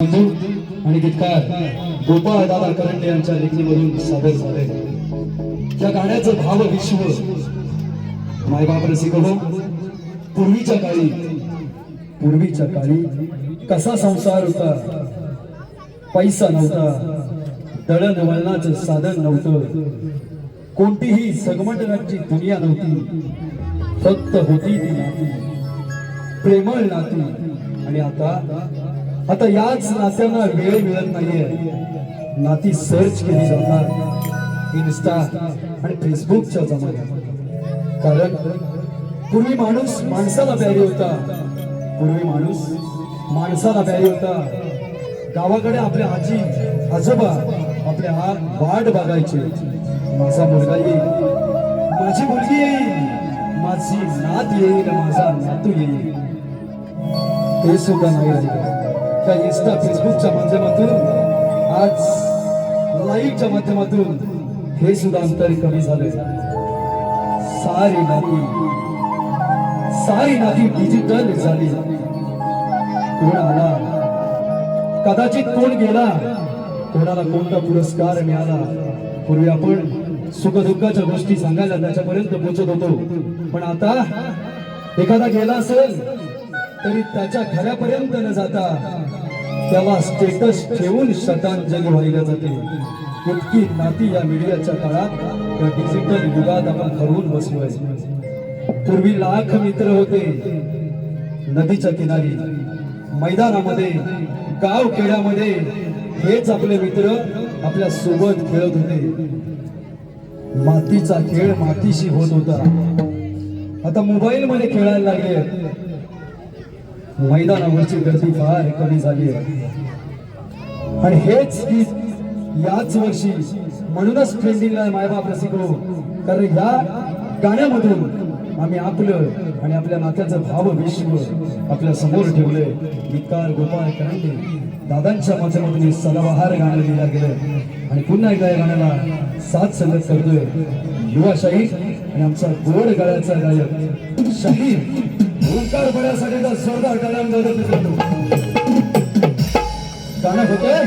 आणि गीतकार गोपाळ दादा करंडे यांच्या लेखणीमधून सादर झाले। या गाण्याचं भाव विश्व मायबाप रसिक हो। पूर्वीच्या काळी कसा संसार होता, पैसा नव्हता, दळणवळणाचं साधन नव्हतं, कोणतीही सगमटण्याची दुनिया नव्हती, फक्त होती ती नाती, प्रेमळ नाती। आणि आता याच नात्यांना वेळ मिळत नाहीये। नाती सर्च केली जातात इन्स्टा आणि फेसबुकच्या जमान्यात। कारण पूर्वी माणूस माणसाला प्यारी होता, गावाकडे आपल्या आजी आजोबा आपल्या वाट बघायचे। माझा मुलगा येईल, माझी मुलगी येईल, माझी नात येईल, माझा नातू येईल, ते सुद्धा नाही राहिले। त्या इन्स्टा फेसबुकच्या माध्यमातून, आज लाईव्हच्या माध्यमातून हे सुद्धा अंतर कमी झाले। सारी नाती डिजिटल झाली। कोण आला, कदाचित कोण गेला, कोणाला कोणता पुरस्कार मिळाला। पूर्वी आपण सुखदुःखाच्या गोष्टी सांगायला त्याच्यापर्यंत पोहोचत होतो, पण आता एखादा गेला असेल तरी त्याच्या घरापर्यंत न जाता त्याला स्टेटस ठेवून श्रद्धांजली वाहिली जाते। इतकी नाती या मीडियाच्या काळात, या डिजिटल युगात आपण हरवून बसलोय। पूर्वी लाख मित्र होते, नदीच्या किनारी, मैदानामध्ये, गाव खेड्यामध्ये हेच आपले मित्र आपल्या सोबत खेळत होते। मातीचा खेळ मातीशी होत होता। आता मोबाईल मध्ये खेळायला लागले, मैदानावरची गर्दी फार कमी झाली आहे। आणि हेच गीत याच वर्षी म्हणूनच ट्रेंडिंगला आहे मायबाप रसिक हो। कारण या गाण्यामधून आम्ही आपलं आणि आपल्या नात्याचं भाव विश्व आपल्या समोर ठेवले। गीतकार गोपाळ करंडे दादांच्या माध्यमातून हे सदाबहार गाणं लिहिलं गेलं। आणि पुन्हा एकदा या गाण्याला साथ संगत करतोय युवा शाहीर आणि आमचा गोड गळ्याचा गायक शाहीर ओंकार बड्यासाठी जोरदार टाळ्यांचा गाणं होतंय।